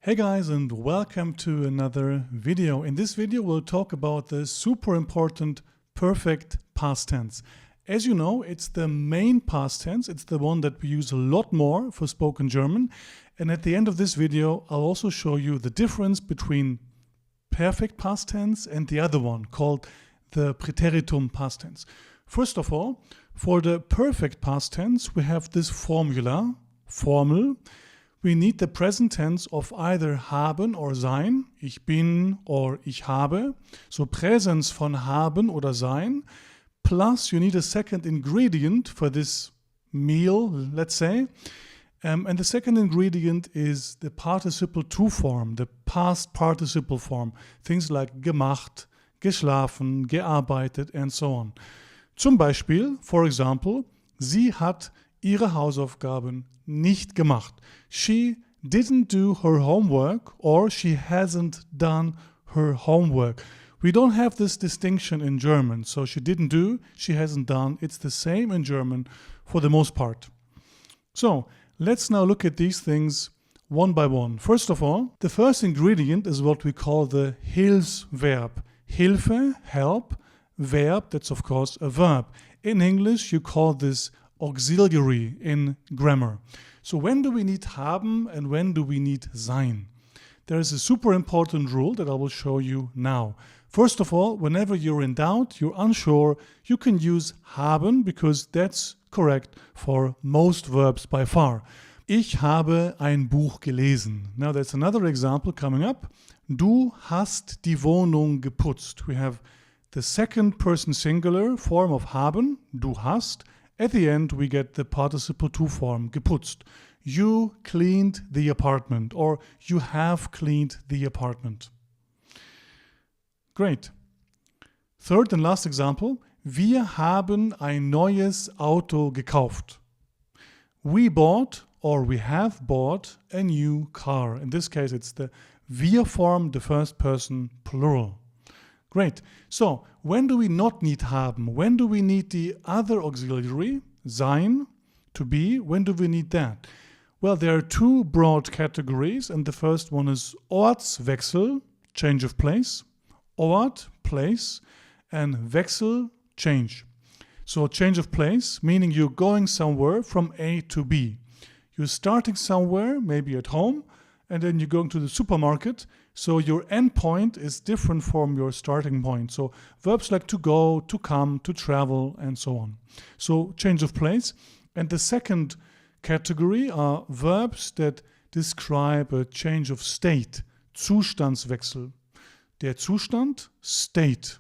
Hey guys, and welcome to another video. In this video we'll talk about the super important perfect past tense. As you know, it's the main past tense. It's the one that we use a lot more for spoken German. And at the end of this video I'll also show you the difference between perfect past tense and the other one called the Präteritum past tense. First of all, for the perfect past tense we have this formula, we need the present tense of either haben or sein, ich bin or ich habe, so Präsens von haben oder sein, plus you need a second ingredient for this meal, let's say, and the second ingredient is the participle to form, the past participle form, things like gemacht, geschlafen, gearbeitet and so on. Zum Beispiel, for example, sie hat ihre Hausaufgaben nicht gemacht. She didn't do her homework or she hasn't done her homework. We don't have this distinction in German. So she didn't do, she hasn't done. It's the same in German for the most part. So let's now look at these things one by one. First of all, the first ingredient is what we call the Hilfsverb. Hilfe, help, verb, that's of course a verb. In English, you call this auxiliary in grammar. So when do we need haben and when do we need sein? There is a super important rule that I will show you now. First of all, whenever you're in doubt, you're unsure, you can use haben because that's correct for most verbs by far. Ich habe ein Buch gelesen. Now there's another example coming up. Du hast die Wohnung geputzt. We have the second person singular form of haben, du hast. At the end, we get the participle to form, geputzt. You cleaned the apartment, or you have cleaned the apartment. Great. Third and last example. Wir haben ein neues Auto gekauft. We bought, or we have bought, a new car. In this case, it's the wir form, the first person plural. Great. So, when do we not need haben? When do we need the other auxiliary, sein, to be? When do we need that? Well, there are two broad categories, and the first one is Ortswechsel, change of place. Ort, place, and Wechsel, change. So, change of place, meaning you're going somewhere from A to B. You're starting somewhere, maybe at home, and then you're going to the supermarket. So your end point is different from your starting point. So verbs like to go, to come, to travel, and so on. So change of place. And the second category are verbs that describe a change of state. Zustandswechsel. Der Zustand, state.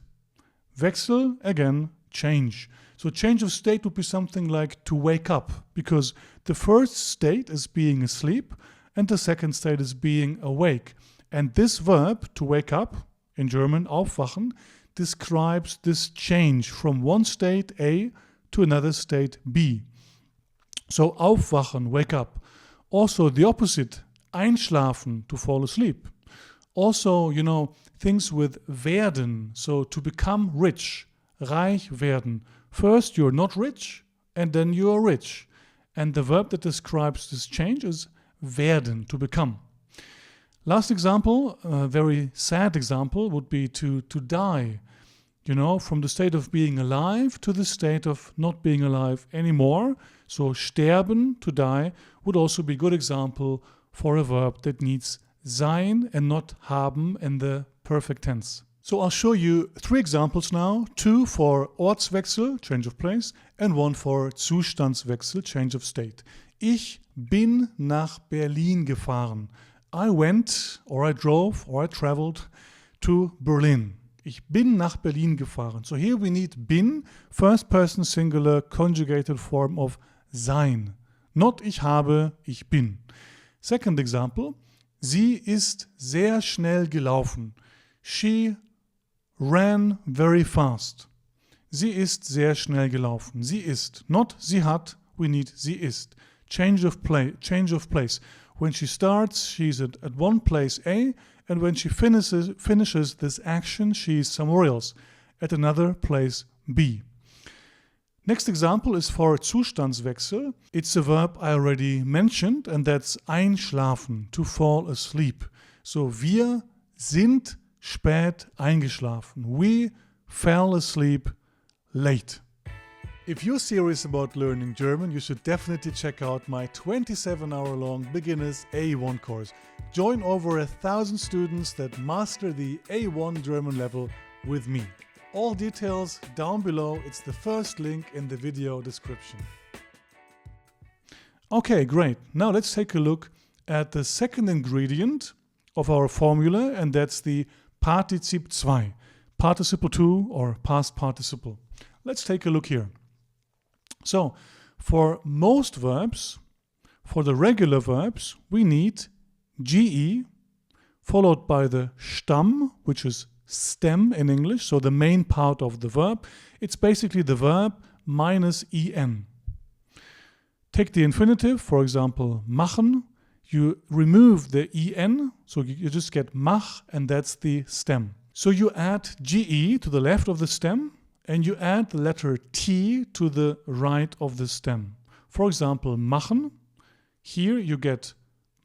Wechsel, again, change. So change of state would be something like to wake up, because the first state is being asleep and the second state is being awake. And this verb, to wake up, in German, aufwachen, describes this change from one state A to another state B. So aufwachen, wake up. Also the opposite, einschlafen, to fall asleep. Also, you know, things with werden, so to become rich, reich werden. First you're not rich and then you are rich. And the verb that describes this change is werden, to become. Last example, a very sad example, would be to die. You know, from the state of being alive to the state of not being alive anymore. So sterben, to die, would also be a good example for a verb that needs sein and not haben in the perfect tense. So I'll show you three examples now, two for Ortswechsel, change of place, and one for Zustandswechsel, change of state. Ich bin nach Berlin gefahren. I went, or I drove, or I traveled to Berlin. Ich bin nach Berlin gefahren. So here we need bin, first person singular conjugated form of sein. Not ich habe, ich bin. Second example, sie ist sehr schnell gelaufen. She ran very fast. Sie ist sehr schnell gelaufen. Sie ist, not sie hat, we need sie ist. Change of place. When she starts, she's at one place A, and when she finishes this action, she's somewhere else, at another place B. Next example is for Zustandswechsel. It's a verb I already mentioned, and that's einschlafen, to fall asleep. So wir sind spät eingeschlafen. We fell asleep late. If you're serious about learning German, you should definitely check out my 27-hour-long Beginners A1 course. Join over 1,000 students that master the A1 German level with me. All details down below. It's the first link in the video description. Okay, great. Now let's take a look at the second ingredient of our formula, and that's the Partizip 2, participle 2 or past participle. Let's take a look here. So, for most verbs, for the regular verbs, we need GE followed by the Stamm, which is stem in English, so the main part of the verb. It's basically the verb minus en. Take the infinitive, for example, machen. You remove the en, so you just get mach, and that's the stem. So you add GE to the left of the stem, and you add the letter T to the right of the stem. For example, machen. Here you get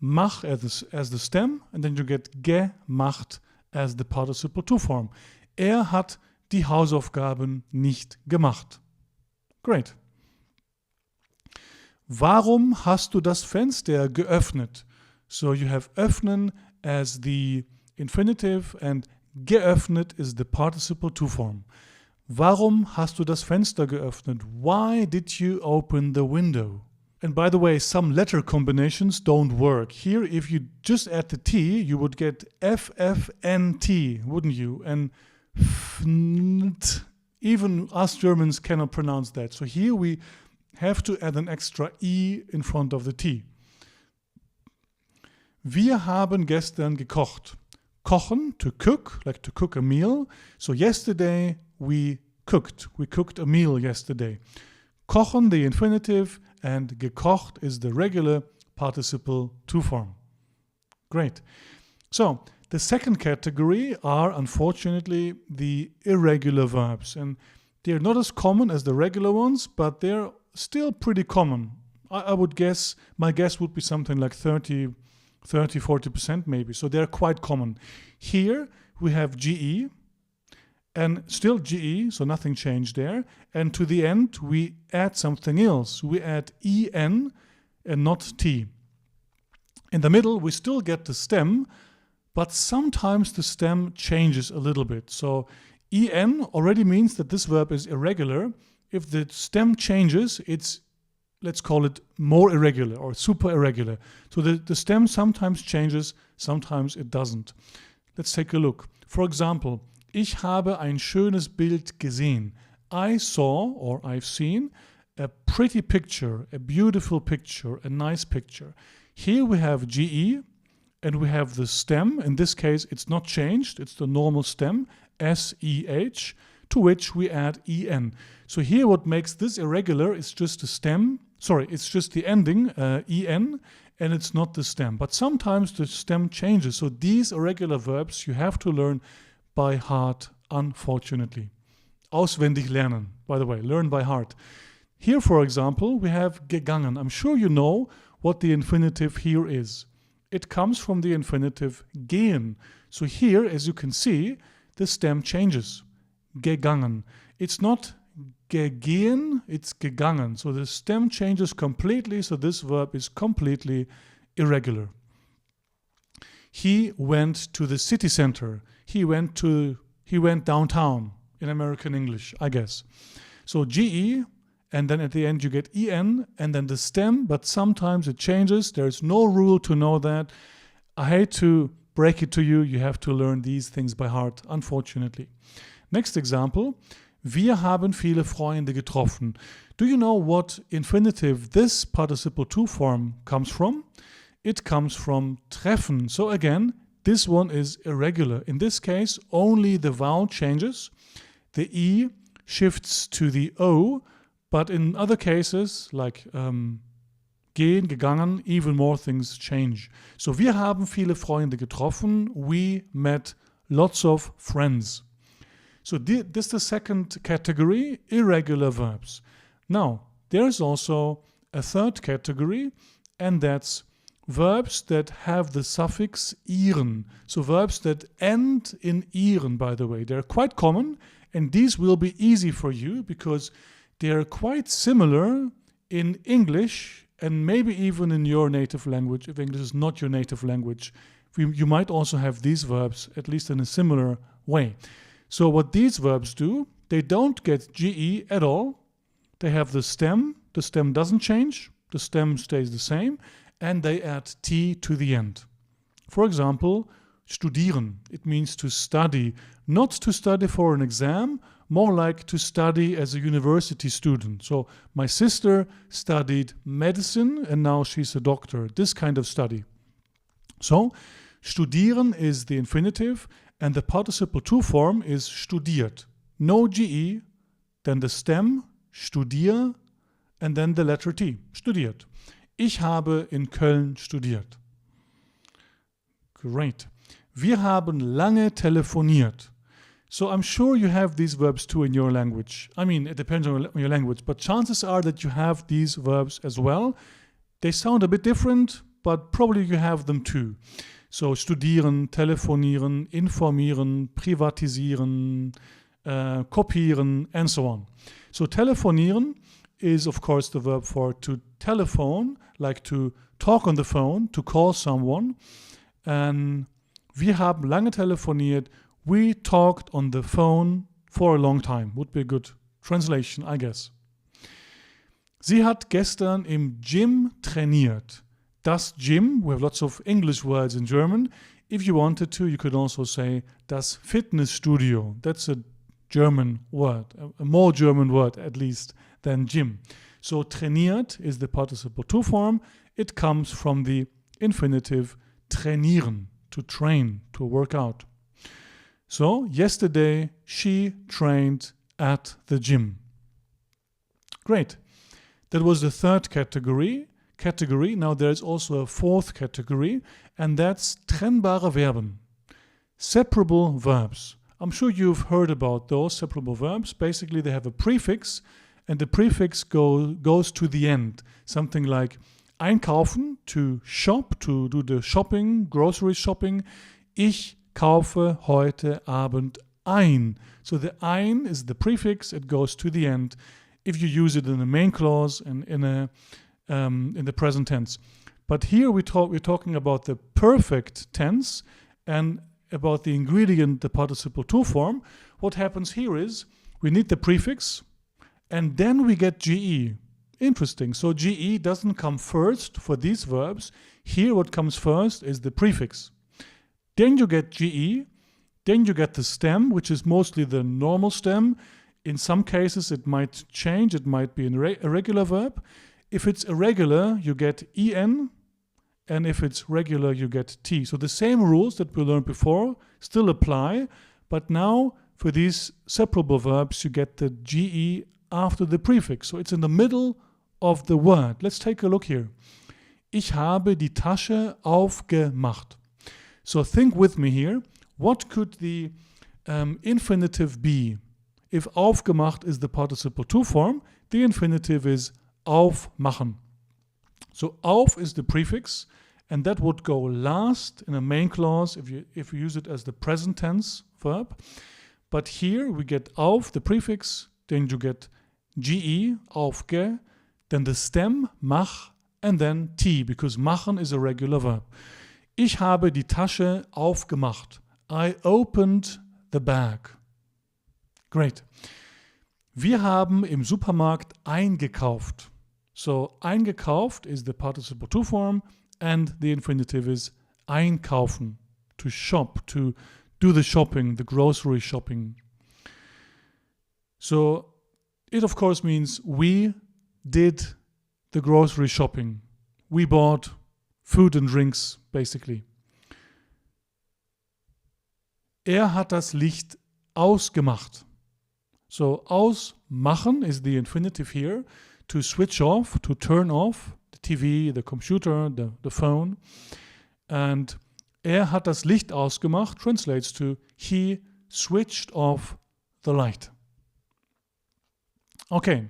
mach as the stem, and then you get gemacht as the participle 2 form. Er hat die Hausaufgaben nicht gemacht. Great. Warum hast du das Fenster geöffnet? So you have öffnen as the infinitive and geöffnet is the participle 2 form. Warum hast du das Fenster geöffnet? Why did you open the window? And by the way, some letter combinations don't work. Here, if you just add the T, you would get FFNT, wouldn't you? And even us Germans cannot pronounce that. So here we have to add an extra E in front of the T. Wir haben gestern gekocht. Kochen, to cook, like to cook a meal. So yesterday we cooked. We cooked a meal yesterday. Kochen, the infinitive, and gekocht is the regular participle 2 form. Great. So the second category are unfortunately the irregular verbs, and they're not as common as the regular ones, but they're still pretty common. I would guess, my guess would be something like 30-40% maybe, so they're quite common. Here we have GE, and still GE, so nothing changed there. And to the end, we add something else. We add EN and not T. In the middle, we still get the stem, but sometimes the stem changes a little bit. So EN already means that this verb is irregular. If the stem changes, it's, let's call it more irregular or super irregular. So the stem sometimes changes, sometimes it doesn't. Let's take a look. For example, ich habe ein schönes Bild gesehen. I saw, or I've seen, a pretty picture, a beautiful picture, a nice picture. Here we have GE, and we have the stem. In this case, it's not changed. It's the normal stem, SEH, to which we add EN. So here what makes this irregular is just the stem. Sorry, it's just the ending, EN, and it's not the stem. But sometimes the stem changes. So these irregular verbs you have to learn by heart, unfortunately. Auswendig lernen, by the way, learn by heart. Here, for example, we have gegangen. I'm sure you know what the infinitive here is. It comes from the infinitive gehen. So here, as you can see, the stem changes. Gegangen. It's not gegehen, it's gegangen. So the stem changes completely, so this verb is completely irregular. He went to the city center. He went downtown in American English, I guess. So GE, and then at the end you get EN, and then the stem, but sometimes it changes. There's no rule to know that. I hate to break it to you, you have to learn these things by heart, unfortunately. Next example, wir haben viele Freunde getroffen. Do you know what infinitive this participle 2 form comes from? It comes from treffen. So again, this one is irregular. In this case, only the vowel changes. The E shifts to the O, but in other cases, like gehen, gegangen, even more things change. So wir haben viele Freunde getroffen. We met lots of friends. So this is the second category, irregular verbs. Now, there's also a third category, and that's verbs that have the suffix ieren. So verbs that end in ieren, by the way. They're quite common, and these will be easy for you because they're quite similar in English and maybe even in your native language. If English is not your native language, you might also have these verbs, at least in a similar way. So what these verbs do, they don't get GE at all. They have the stem doesn't change, the stem stays the same, and they add T to the end. For example, studieren, it means to study, not to study for an exam, more like to study as a university student. So my sister studied medicine and now she's a doctor, this kind of study. So studieren is the infinitive and the participle to form is studiert. No GE, then the stem, studier, and then the letter T, studiert. Ich habe in Köln studiert. Great. Wir haben lange telefoniert. So I'm sure you have these verbs too in your language. I mean, it depends on your language, but chances are that you have these verbs as well. They sound a bit different, but probably you have them too. So studieren, telefonieren, informieren, privatisieren, kopieren, and so on. So telefonieren is of course the verb for to telephone, like to talk on the phone, to call someone. And wir haben lange telefoniert. We talked on the phone for a long time. Would be a good translation, I guess. Sie hat gestern im Gym trainiert. Das Gym, we have lots of English words in German. If you wanted to, you could also say das Fitnessstudio. That's a German word, a more German word at least than gym. So trainiert is the participle to form. It comes from the infinitive trainieren, to train, to work out. So yesterday she trained at the gym. Great. That was the third category. Now there's also a fourth category, and that's trennbare Verben, separable verbs. I'm sure you've heard about those separable verbs. Basically, they have a prefix, and the prefix goes to the end. Something like einkaufen, to shop, to do the shopping, grocery shopping. Ich kaufe heute Abend ein. So the ein is the prefix, it goes to the end if you use it in the main clause and in the present tense. But here we're talking about the perfect tense and about the ingredient, the participle to form. What happens here is we need the prefix and then we get GE. Interesting. So GE doesn't come first for these verbs. Here what comes first is the prefix. Then you get GE. Then you get the stem, which is mostly the normal stem. In some cases it might change. It might be an irregular verb. If it's irregular, you get EN. And if it's regular, you get T. So the same rules that we learned before still apply, but now for these separable verbs, you get the GE after the prefix. So it's in the middle of the word. Let's take a look here. Ich habe die Tasche aufgemacht. So think with me here. What could the infinitive be? If aufgemacht is the participle to form, the infinitive is aufmachen. So auf is the prefix, and that would go last in a main clause if you use it as the present tense verb. But here we get auf, the prefix, then you get GE, aufge, then the stem, mach, and then T, because machen is a regular verb. Ich habe die Tasche aufgemacht. I opened the bag. Great. Wir haben im Supermarkt eingekauft. So eingekauft is the participle to form and the infinitive is einkaufen, to shop, to do the shopping, the grocery shopping. So it of course means we did the grocery shopping. We bought food and drinks basically. Hat das Licht ausgemacht. So ausmachen is the infinitive here. To switch off, to turn off the TV, the computer, the phone. And hat das Licht ausgemacht translates to he switched off the light. Okay,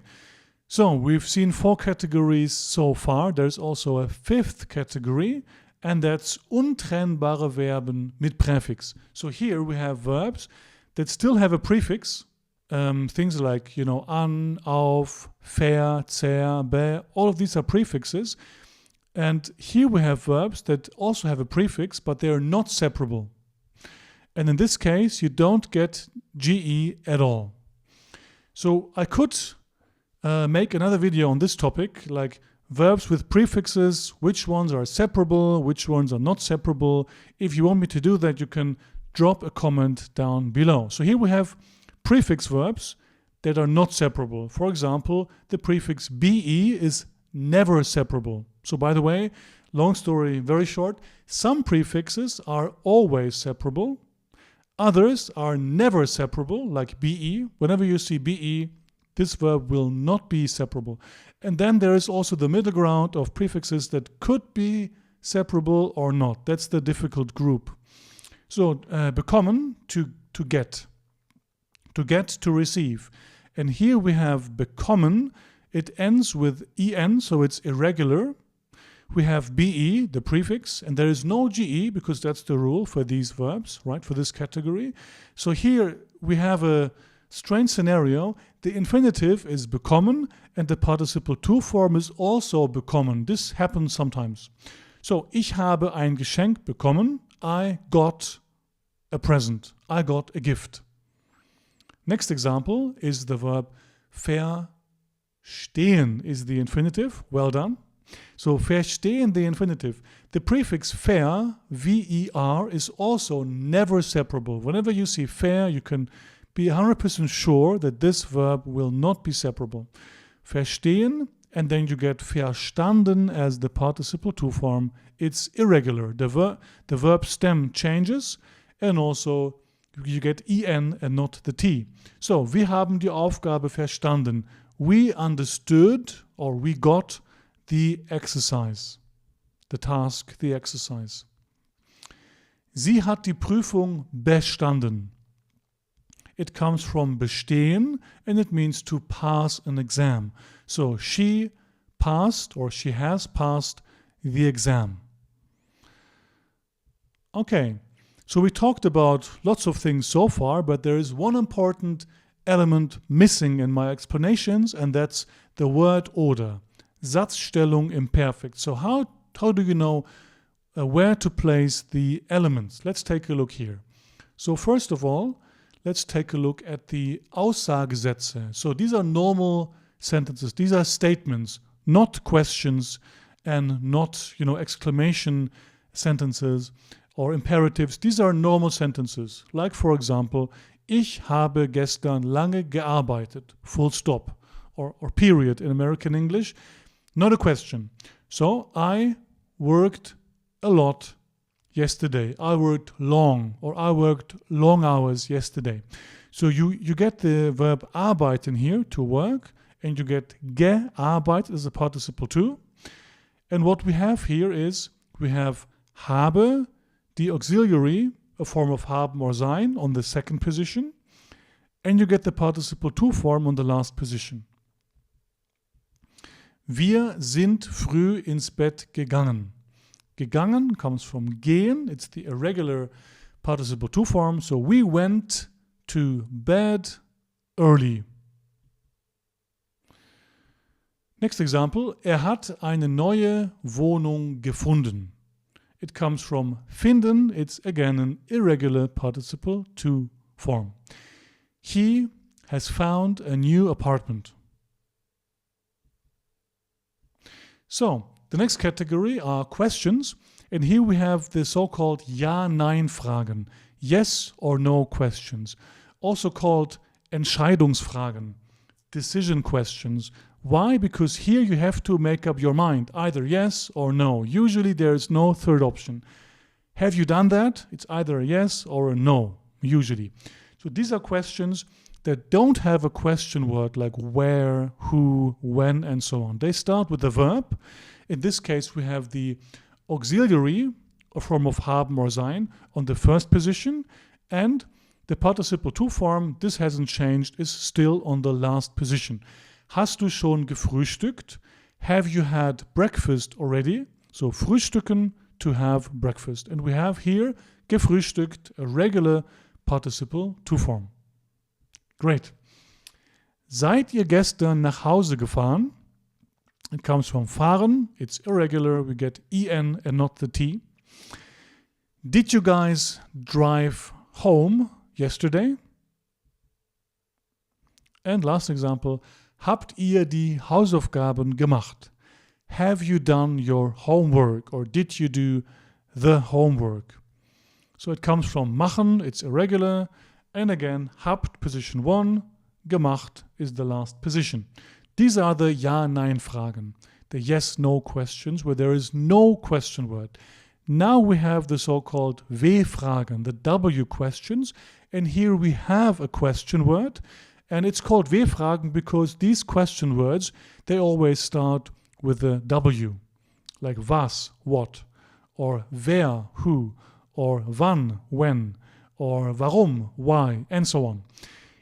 So we've seen 4 categories so far. There's also a 5th category, and that's untrennbare Verben mit Präfix. So here we have verbs that still have a prefix. Things like, an, auf, ver, zer, be, all of these are prefixes. And here we have verbs that also have a prefix, but they are not separable. And in this case, you don't get GE at all. So I could make another video on this topic, like verbs with prefixes, which ones are separable, which ones are not separable. If you want me to do that, you can drop a comment down below. So here we have prefix verbs that are not separable. For example, the prefix be is never separable. So by the way, long story very short, some prefixes are always separable. Others are never separable, like be. Whenever you see be, this verb will not be separable. And then there is also the middle ground of prefixes that could be separable or not. That's the difficult group. So bekommen, to get. To get, to receive. And here we have bekommen. It ends with en, so it's irregular. We have be, the prefix, and there is no ge because that's the rule for these verbs, right, for this category. So here we have a strange scenario. The infinitive is bekommen and the participle to form is also bekommen. This happens sometimes. So, ich habe ein Geschenk bekommen. I got a present. I got a gift. Next example is the verb verstehen is the infinitive. Well done. So verstehen, the infinitive. The prefix ver, V-E-R, is also never separable. Whenever you see ver, you can be 100% sure that this verb will not be separable. Verstehen, and then you get verstanden as the participle to form. It's irregular. The verb stem changes, and also you get en and not the t. So, wir haben die Aufgabe verstanden. We understood, or we got the exercise, the task, the exercise. Sie hat die Prüfung bestanden. It comes from bestehen and it means to pass an exam. So she passed or she has passed the exam. Okay, so we talked about lots of things so far, but there is one important element missing in my explanations, and that's the word order. Satzstellung imperfect. So how do you know where to place the elements? Let's take a look here. So first of all, let's take a look at the Aussagesätze. So these are normal sentences. These are statements, not questions and not, exclamation sentences or imperatives. These are normal sentences. Like, for example, ich habe gestern lange gearbeitet. Full stop. Or period in American English. Not a question. So I worked a lot yesterday. I worked long, or I worked long hours yesterday. So you get the verb arbeiten here, to work, and you get gearbeitet as a participle to. And what we have here is we have habe, the auxiliary, a form of haben or sein, on the second position, and you get the participle to form on the last position. Wir sind früh ins Bett gegangen. Gegangen comes from gehen. It's the irregular participle to form. So we went to bed early. Next example. Er hat eine neue Wohnung gefunden. It comes from finden. It's again an irregular participle to form. He has found a new apartment. So, the next category are questions, and here we have the so-called Ja-Nein-Fragen, yes or no questions, also called Entscheidungsfragen, decision questions. Why? Because here you have to make up your mind, either yes or no. Usually there is no third option. Have you done that? It's either a yes or a no, usually. So these are questions that don't have a question word like where, who, when, and so on. They start with the verb. In this case, we have the auxiliary, a form of haben or sein, on the first position, and the participle to form, this hasn't changed, is still on the last position. Hast du schon gefrühstückt? Have you had breakfast already? So frühstücken, to have breakfast. And we have here gefrühstückt, a regular participle to form. Great. Seid ihr gestern nach Hause gefahren? It comes from fahren. It's irregular. We get en and not the t. Did you guys drive home yesterday? And last example. Habt ihr die Hausaufgaben gemacht? Have you done your homework or did you do the homework? So it comes from machen, it's irregular. And again, habt, position 1, gemacht is the last position. These are the Ja-Nein-Fragen, the yes-no questions where there is no question word. Now we have the so-called W-Fragen, the W questions. And here we have a question word. And it's called W-Fragen because these question words, they always start with the W, like was, what, or wer, who, or wann, when, or warum, why, and so on.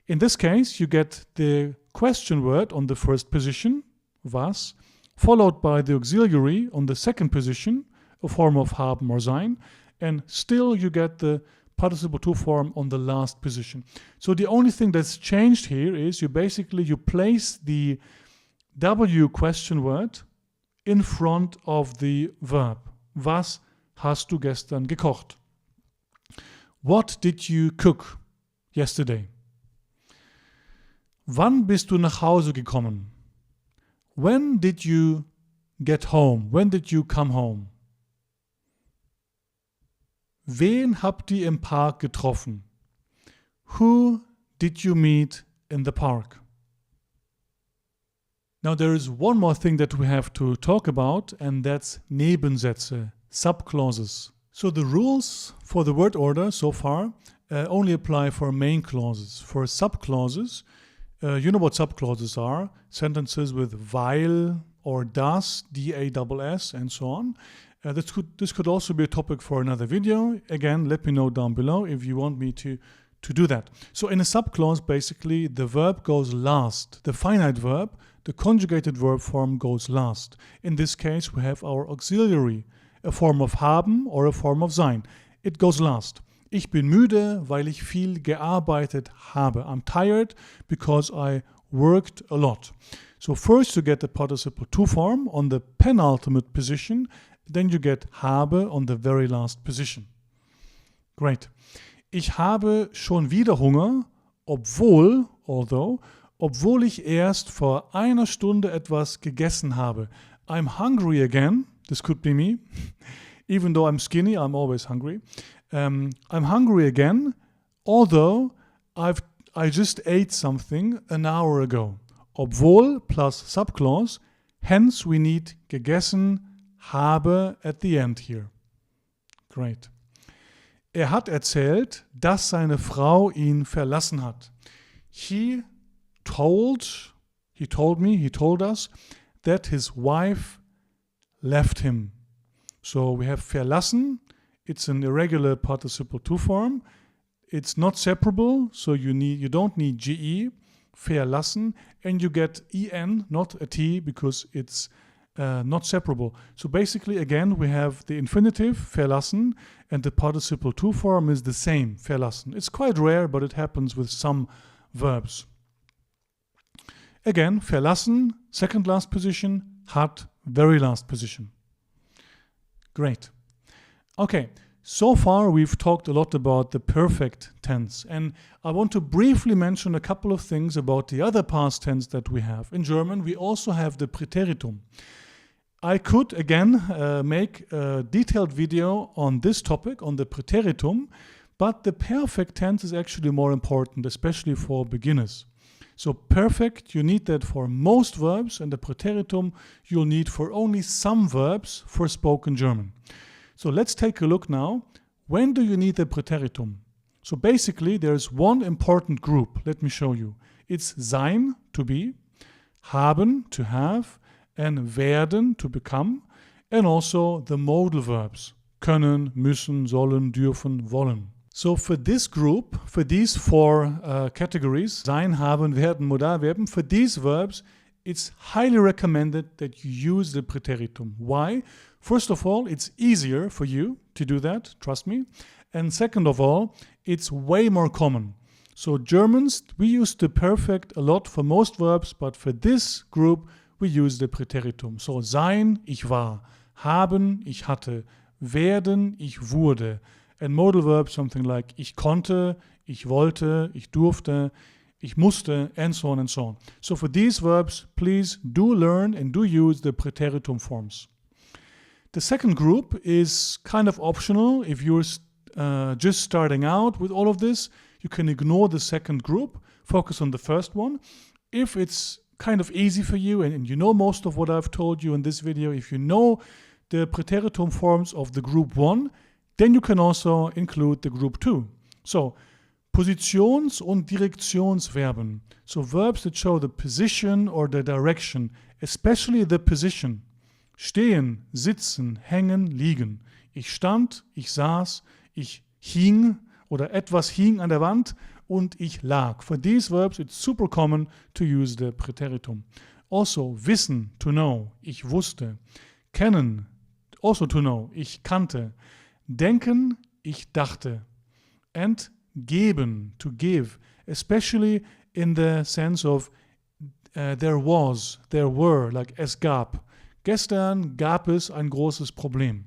In this case, you get the question word on the first position, was, followed by the auxiliary on the second position, a form of haben or sein, and still you get the participle to form on the last position. So the only thing that's changed here is you place the W question word in front of the verb. Was hast du gestern gekocht? What did you cook yesterday? Wann bist du nach Hause gekommen? When did you get home? When did you come home? Wen habt ihr im Park getroffen? Who did you meet in the park? Now there is one more thing that we have to talk about, and that's Nebensätze, subclauses. So the rules for the word order so far only apply for main clauses. For subclauses, you know what subclauses are. Sentences with weil or das, D-A-S-S, and so on. This could also be a topic for another video. Again, let me know down below if you want me to do that. So in a subclause, basically, the verb goes last. The finite verb, the conjugated verb form goes last. In this case, we have our auxiliary, a form of haben or a form of sein. It goes last. Ich bin müde, weil ich viel gearbeitet habe. I'm tired because I worked a lot. So first you get the participle to form on the penultimate position, then you get habe on the very last position. Great. Ich habe schon wieder Hunger, obwohl ich erst vor einer Stunde etwas gegessen habe. I'm hungry again. This could be me. Even though I'm skinny, I'm always hungry. I'm hungry again, although I just ate something an hour ago. Obwohl plus subclause, hence we need gegessen habe at the end here. Great. Er hat erzählt, dass seine Frau ihn verlassen hat. He told us that his wife left him. So we have verlassen. It's an irregular participle to form. It's not separable, so you don't need GE. Verlassen, and you get en, not a t, because it's not separable. So basically, again, we have the infinitive, verlassen, and the participle to form is the same, verlassen. It's quite rare, but it happens with some verbs. Again, verlassen, second last position, hat, very last position. Great. Okay, so far we've talked a lot about the perfect tense, and I want to briefly mention a couple of things about the other past tense that we have. In German, we also have the Präteritum. I could, again, make a detailed video on this topic, on the Präteritum, but the perfect tense is actually more important, especially for beginners. So perfect, you need that for most verbs, and the Präteritum you'll need for only some verbs for spoken German. So let's take a look now. When do you need the Präteritum? So basically there's one important group. Let me show you. It's sein, to be, haben, to have, and werden, to become, and also the modal verbs, können, müssen, sollen, dürfen, wollen. So for this group, for these four categories, sein, haben, werden, modal, verben, for these verbs, it's highly recommended that you use the Präteritum. Why? First of all, it's easier for you to do that, trust me. And second of all, it's way more common. So Germans, we use the perfect a lot for most verbs, but for this group, we use the Präteritum. So sein, ich war. Haben, ich hatte. Werden, ich wurde. And modal verbs, something like ich konnte, ich wollte, ich durfte, ich musste, and so on and so on. So for these verbs, please do learn and do use the Präteritum forms. The second group is kind of optional. If you're just starting out with all of this, you can ignore the second group, focus on the first one. If it's kind of easy for you and you know most of what I've told you in this video, if you know the Präteritum forms of the group 1, then you can also include the group 2. So Positions- und Direktionsverben, so verbs that show the position or the direction, especially the position. Stehen, sitzen, hängen, liegen. Ich stand, ich saß, ich hing oder etwas hing an der Wand und ich lag. For these verbs, it's super common to use the Präteritum. Also wissen, to know, ich wusste. Kennen, also to know, ich kannte. Denken, ich dachte. And geben, to give, especially in the sense of there was, there were, like es gab. Gestern gab es ein großes Problem.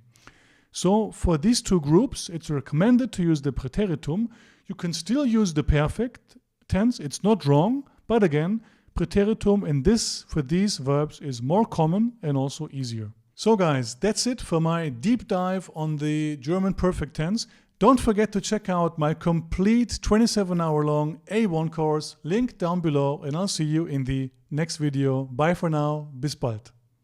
So for these two groups, it's recommended to use the Präteritum. You can still use the perfect tense, it's not wrong, but again, Präteritum for these verbs is more common and also easier. So guys, that's it for my deep dive on the German perfect tense. Don't forget to check out my complete 27-hour-long A1 course, link down below, and I'll see you in the next video. Bye for now, bis bald.